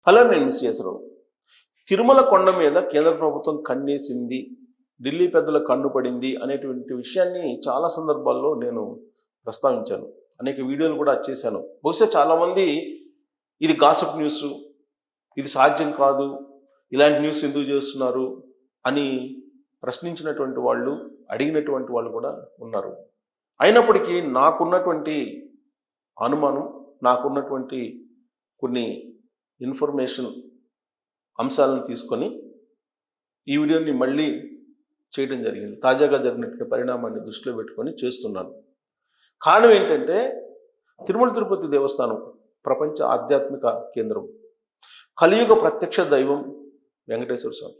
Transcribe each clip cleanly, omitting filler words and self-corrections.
Hello, నేను miss రావు. తిరుమల కొండ మీద కేంద్ర ప్రభుత్వం కన్నేసింది, ఢిల్లీ పెద్దల కన్ను పడింది అనేటువంటి విషయాన్ని చాలా సందర్భాల్లో నేను ప్రస్తావించాను. అనేక వీడియోలు కూడా చేశాను. బహుశా చాలామంది ఇది గాసిప్ న్యూస్, ఇది సాధ్యం కాదు, ఇలాంటి న్యూస్ ఎందుకు చేస్తున్నారు అని ప్రశ్నించినటువంటి వాళ్ళు, అడిగినటువంటి వాళ్ళు కూడా ఉన్నారు. అయినప్పటికీ నాకున్నటువంటి అనుమానం, నాకున్నటువంటి కొన్ని ఇన్ఫర్మేషన్ అంశాలను తీసుకొని ఈ వీడియోని మళ్ళీ చేయడం జరిగింది. తాజాగా జరిగినటువంటి పరిణామాన్ని దృష్టిలో పెట్టుకొని చేస్తున్నాను. కారణం ఏంటంటే, తిరుమల తిరుపతి దేవస్థానం ప్రపంచ ఆధ్యాత్మిక కేంద్రం, కలియుగ ప్రత్యక్ష దైవం వెంకటేశ్వర స్వామి.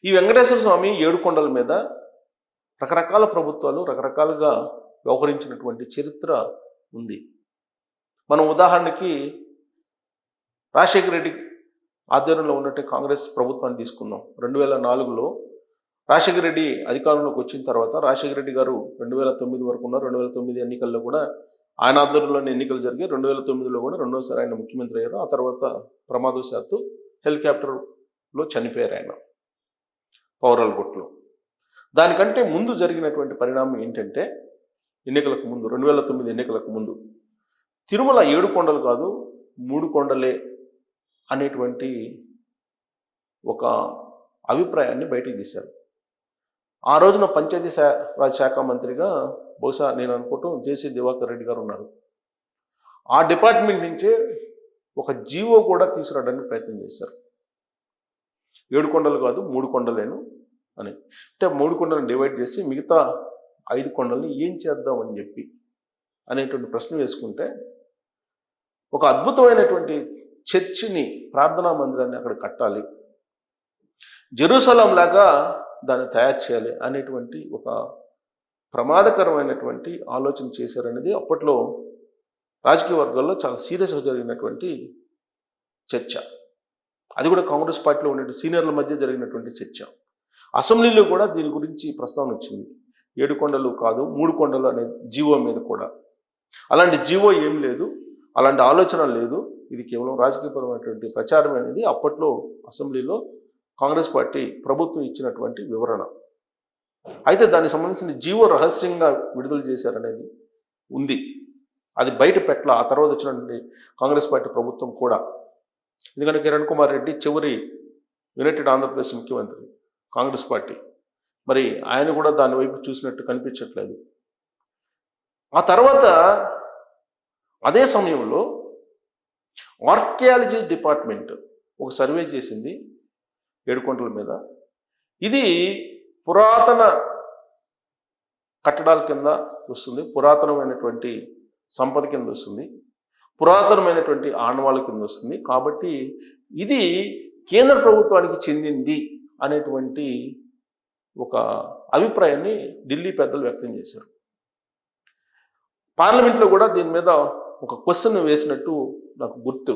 ఈ వెంకటేశ్వర స్వామి 7 కొండల మీద రకరకాల ప్రభుత్వాలు రకరకాలుగా వ్యవహరించినటువంటి చరిత్ర ఉంది. మనం ఉదాహరణకి రాజశేఖర రెడ్డి ఆధ్వర్యంలో ఉన్నట్టు కాంగ్రెస్ ప్రభుత్వాన్ని తీసుకుందాం. 2004లో రాజశేఖర రెడ్డి అధికారంలోకి వచ్చిన తర్వాత రాజశేఖర రెడ్డి గారు 2009 వరకు ఉన్నారు. 2009 ఎన్నికల్లో కూడా ఆయన ఆధ్వర్యంలోని ఎన్నికలు జరిగాయి. 2009లో కూడా రెండోసారి ఆయన ముఖ్యమంత్రి అయ్యారు. ఆ తర్వాత ప్రమాదవశాత్తు హెలికాప్టర్లో చనిపోయారు ఆయన పౌరాలగుట్లో. దానికంటే ముందు జరిగినటువంటి పరిణామం ఏంటంటే, ఎన్నికలకు ముందు 2009 ఎన్నికలకు ముందు తిరుమల 7 కొండలు కాదు 3 కొండలే అనేటువంటి ఒక అభిప్రాయాన్ని బయటికి తీశారు. ఆ రోజున పంచాయతీ రాజ్ శాఖ మంత్రిగా బహుశా నేను అనుకోవటం జేసీ దివాకర్ రెడ్డి గారు ఉన్నారు. ఆ డిపార్ట్మెంట్ నుంచే ఒక జీవో కూడా తీసుకురావడానికి ప్రయత్నం చేశారు. 7 కొండలు కాదు 3 కొండలేను అని. అంటే 3 కొండలను డివైడ్ చేసి మిగతా 5 కొండల్ని ఏం చేద్దామని చెప్పి అనేటువంటి ప్రశ్న వేసుకుంటే, ఒక అద్భుతమైనటువంటి చర్చిని, ప్రార్థనా మందిరాన్ని అక్కడ కట్టాలి, జెరూసలం లాగా దాన్ని తయారు చేయాలి అనేటువంటి ఒక ప్రమాదకరమైనటువంటి ఆలోచన చేశారనేది అప్పట్లో రాజకీయ వర్గాల్లో చాలా సీరియస్గా జరిగినటువంటి చర్చ. అది కూడా కాంగ్రెస్ పార్టీలో ఉండే సీనియర్ల మధ్య జరిగినటువంటి చర్చ. అసెంబ్లీలో కూడా దీని గురించి ప్రస్తావన వచ్చింది. 7 కొండలు కాదు 3 కొండలు అనే జీవో మీద కూడా. అలాంటి జీవో ఏం లేదు, అలాంటి ఆలోచన లేదు, ఇది కేవలం రాజకీయపరమైనటువంటి ప్రచారం అనేది అప్పట్లో అసెంబ్లీలో కాంగ్రెస్ పార్టీ ప్రభుత్వం ఇచ్చినటువంటి వివరణ. అయితే దానికి సంబంధించిన జీవో రహస్యంగా విడుదల చేశారనేది ఉంది. అది బయట పెట్టల ఆ తర్వాత వచ్చినటువంటి కాంగ్రెస్ పార్టీ ప్రభుత్వం కూడా. ఎందుకంటే కిరణ్ కుమార్ రెడ్డి చివరి యునైటెడ్ ఆంధ్రప్రదేశ్ ముఖ్యమంత్రి కాంగ్రెస్ పార్టీ, మరి ఆయన కూడా దాని వైపు చూసినట్టు కనిపించట్లేదు. ఆ తర్వాత అదే సమయంలో ఆర్కియాలజీ డిపార్ట్మెంట్ ఒక సర్వే చేసింది 7 కొండల మీద. ఇది పురాతన కట్టడాల కింద వస్తుంది, పురాతనమైనటువంటి సంపద కింద వస్తుంది, పురాతనమైనటువంటి ఆనవాళ్ళ కింద వస్తుంది. కాబట్టి ఇది కేంద్ర ప్రభుత్వానికి చెందింది అనేటువంటి ఒక అభిప్రాయాన్ని ఢిల్లీ పెద్దలు వ్యక్తం చేశారు. పార్లమెంట్లో కూడా దీని మీద ఒక క్వశ్చన్ వేసినట్టు నాకు గుర్తు.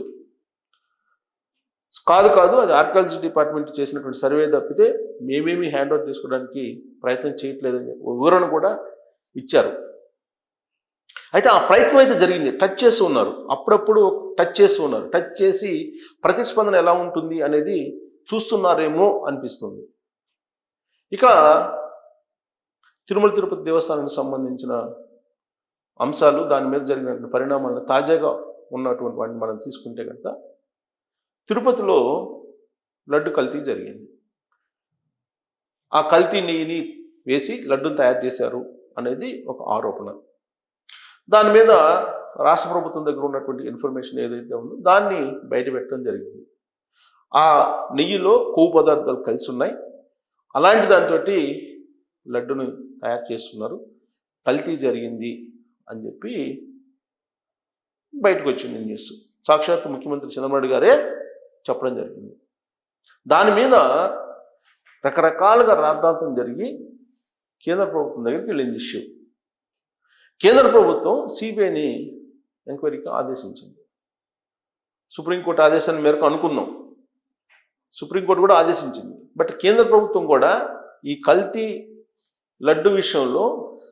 కాదు అది ఆర్కియాలజీ డిపార్ట్మెంట్ చేసినటువంటి సర్వే తప్పితే మేమేమి హ్యాండ్ ఓవర్ చేసుకోవడానికి ప్రయత్నం చేయట్లేదని వివరణ కూడా ఇచ్చారు. అయితే ఆ ప్రయత్నం అయితే జరిగింది. టచ్ చేస్తూ ఉన్నారు, అప్పుడప్పుడు టచ్ చేస్తూ ఉన్నారు. టచ్ చేసి ప్రతిస్పందన ఎలా ఉంటుంది అనేది చూస్తున్నారేమో అనిపిస్తుంది. ఇక తిరుమల తిరుపతి దేవస్థానానికి సంబంధించిన అంశాలు, దాని మీద జరిగిన పరిణామాలను తాజాగా ఉన్నటువంటి వాటిని మనం తీసుకుంటే కనుక, తిరుపతిలో లడ్డు కల్తీ జరిగింది. ఆ కల్తీ నెయ్యిని వేసి లడ్డును తయారు చేశారు అనేది ఒక ఆరోపణ. దాని మీద రాష్ట్ర ప్రభుత్వం దగ్గర ఉన్నటువంటి ఇన్ఫర్మేషన్ ఏదైతే ఉందో దాన్ని బయట పెట్టడం జరిగింది. ఆ నెయ్యిలో కొవ్వు పదార్థాలు కలిసి ఉన్నాయి, అలాంటి దాంతో లడ్డును తయారు చేస్తున్నారు, కల్తీ జరిగింది అని చెప్పి బయటకు వచ్చింది న్యూస్. సాక్షాత్ ముఖ్యమంత్రి చంద్రబాబు గారే చెప్పడం జరిగింది. దాని మీద రకరకాలుగా రాద్ధాంతం జరిగి కేంద్ర ప్రభుత్వం దగ్గరికి వెళ్ళింది ఇష్యూ. కేంద్ర ప్రభుత్వం సిబిఐని ఎంక్వైరీకి ఆదేశించింది. సుప్రీంకోర్టు ఆదేశాన్ని మేరకు అనుకున్నాం, సుప్రీంకోర్టు కూడా ఆదేశించింది. బట్ కేంద్ర ప్రభుత్వం కూడా ఈ కల్తీ లడ్డు విషయంలో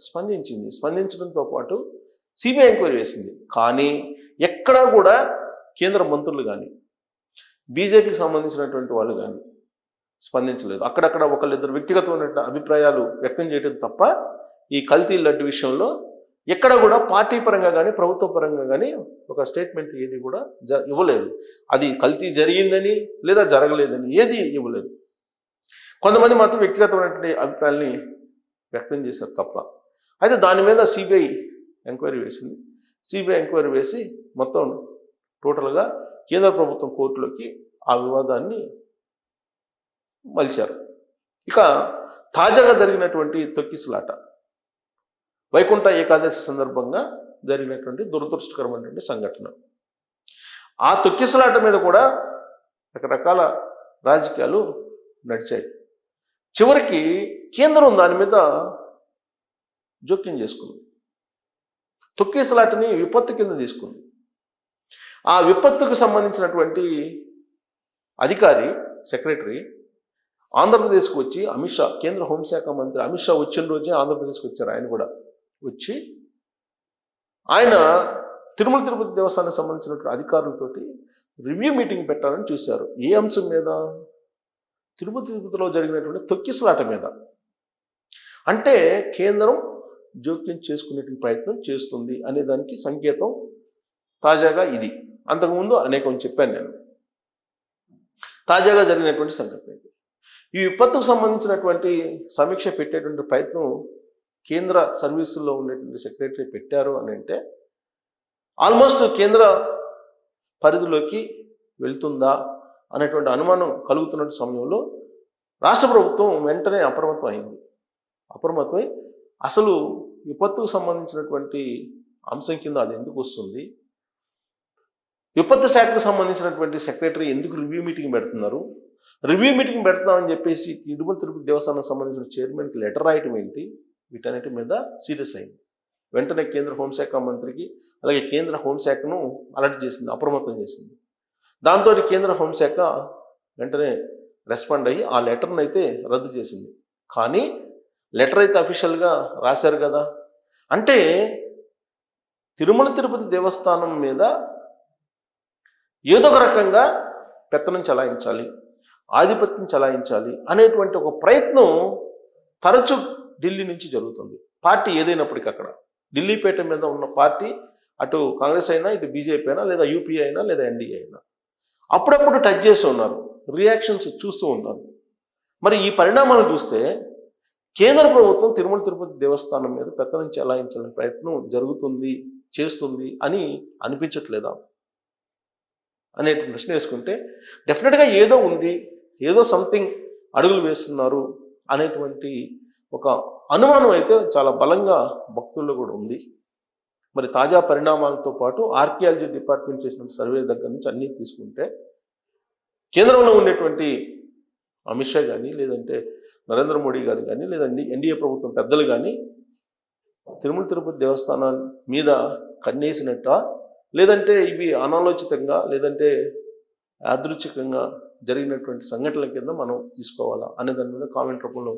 స్పందించింది. స్పందించడంతో పాటు సిబిఐ ఎంక్వైరీ వేసింది. కానీ ఎక్కడా కూడా కేంద్ర మంత్రులు కానీ బీజేపీకి సంబంధించినటువంటి వాళ్ళు కానీ స్పందించలేదు. అక్కడక్కడ ఒకళ్ళిద్దరు వ్యక్తిగతమైన అభిప్రాయాలు వ్యక్తం చేయడం తప్ప ఈ కల్తీ లడ్డు విషయంలో ఎక్కడ కూడా పార్టీ పరంగా కానీ ప్రభుత్వ పరంగా కానీ ఒక స్టేట్మెంట్ ఏది కూడా ఇవ్వలేదు. అది కల్తీ జరిగిందని లేదా జరగలేదని ఏది ఇవ్వలేదు. కొంతమంది మాత్రం వ్యక్తిగతమైనటువంటి అభిప్రాయాల్ని వ్యక్తం చేశారు తప్ప. అయితే దాని మీద సిబిఐ ఎంక్వైరీ వేసింది. సిబిఐ ఎంక్వైరీ వేసి మొత్తం టోటల్గా కేంద్ర ప్రభుత్వం కోర్టులోకి ఆ వివాదాన్ని మలిచారు. ఇక తాజాగా జరిగినటువంటి తొక్కిసలాట వైకుంఠ ఏకాదశి సందర్భంగా జరిగినటువంటి దురదృష్టకరమైనటువంటి సంఘటన. ఆ తొక్కిసలాట మీద కూడా రకరకాల రాజకీయాలు నడిచాయి. చివరికి కేంద్రం దాని మీద జోక్యం చేసుకుంది. తొక్కిసలాటని విపత్తు కింద తీసుకుంది. ఆ విపత్తుకు సంబంధించినటువంటి అధికారి సెక్రటరీ ఆంధ్రప్రదేశ్కి వచ్చి అమిత్ షా, కేంద్ర హోంశాఖ మంత్రి అమిత్ షా వచ్చిన రోజే ఆంధ్రప్రదేశ్కి వచ్చారు. ఆయన కూడా వచ్చి ఆయన తిరుమల తిరుపతి దేవస్థానానికి సంబంధించినటువంటి అధికారులతోటి రివ్యూ మీటింగ్ పెట్టాలని చూశారు. ఏ అంశం మీద? తిరుపతిలో జరిగినటువంటి తొక్కిసలాట మీద. అంటే కేంద్రం జోక్యం చేసుకునేటువంటి ప్రయత్నం చేస్తుంది అనే దానికి సంకేతం తాజాగా ఇది. అంతకుముందు అనేకం చెప్పాను నేను. తాజాగా జరిగినటువంటి సంఘటన ఇది. ఈ విపత్తుకు సంబంధించినటువంటి సమీక్ష పెట్టేటువంటి ప్రయత్నం కేంద్ర సర్వీసుల్లో ఉండేటువంటి సెక్రటరీ పెట్టారు అని అంటే ఆల్మోస్ట్ కేంద్ర పరిధిలోకి వెళ్తుందా అనేటువంటి అనుమానం కలుగుతున్న సమయంలో రాష్ట్ర ప్రభుత్వం వెంటనే అప్రమత్తమై అసలు విపత్తుకు సంబంధించినటువంటి అంశం కింద అది ఎందుకు వస్తుంది, విపత్తు శాఖకు సంబంధించినటువంటి సెక్రటరీ ఎందుకు రివ్యూ మీటింగ్ పెడుతున్నారు, రివ్యూ మీటింగ్ పెడతామని చెప్పేసి తిరుమల తిరుపతి దేవస్థానానికి సంబంధించిన చైర్మన్కి లెటర్ రాయటం ఏంటి, వీటన్నిటి మీద సీరియస్ అయింది. వెంటనే కేంద్ర హోంశాఖ మంత్రికి అలాగే కేంద్ర హోంశాఖను అలర్ట్ చేసింది, అప్రమత్తం చేసింది. దాంతో కేంద్ర హోంశాఖ వెంటనే రెస్పాండ్ అయ్యి ఆ లెటర్ను అయితే రద్దు చేసింది. కానీ లెటర్ అయితే అఫీషియల్గా రాశారు కదా. అంటే తిరుమల తిరుపతి దేవస్థానం మీద ఏదో ఒక రకంగా పెత్తనం చలాయించాలి, ఆధిపత్యం చలాయించాలి అనేటువంటి ఒక ప్రయత్నం తరచూ ఢిల్లీ నుంచి జరుగుతుంది. పార్టీ ఏదైనప్పటికీ అక్కడ ఢిల్లీ పీఠ మీద ఉన్న పార్టీ అటు కాంగ్రెస్ అయినా ఇటు బీజేపీ అయినా లేదా యూపీ అయినా లేదా ఎన్డీఏ అయినా అప్పుడప్పుడు టచ్ చేస్తూ ఉన్నారు, రియాక్షన్స్ చూస్తూ ఉన్నారు. మరి ఈ పరిణామాలను చూస్తే కేంద్ర ప్రభుత్వం తిరుమల తిరుపతి దేవస్థానం మీద పెత్తనం చెలాయించాలని ప్రయత్నం చేస్తుంది అని అనిపించట్లేదా అనే ప్రశ్న వేసుకుంటే డెఫినెట్గా ఏదో ఉంది, ఏదో సంథింగ్ అడుగులు వేస్తున్నారు అనేటువంటి ఒక అనుమానం అయితే చాలా బలంగా భక్తుల్లో కూడా ఉంది. మరి తాజా పరిణామాలతో పాటు ఆర్కియాలజీ డిపార్ట్మెంట్ చేసిన సర్వే దగ్గర నుంచి అన్నీ తీసుకుంటే కేంద్రంలో ఉండేటువంటి అమిత్ షా కానీ లేదంటే నరేంద్ర మోడీ గారు కానీ లేదంటే ఎన్డీఏ ప్రభుత్వం పెద్దలు కానీ తిరుమల తిరుపతి దేవస్థానం మీద కన్నేసినట్ట లేదంటే ఇవి అనాలోచితంగా లేదంటే యాదృచ్ఛికంగా జరిగినటువంటి సంఘటనల కింద మనం తీసుకోవాలా అనే దాని మీద కామెంట్ రూపంలో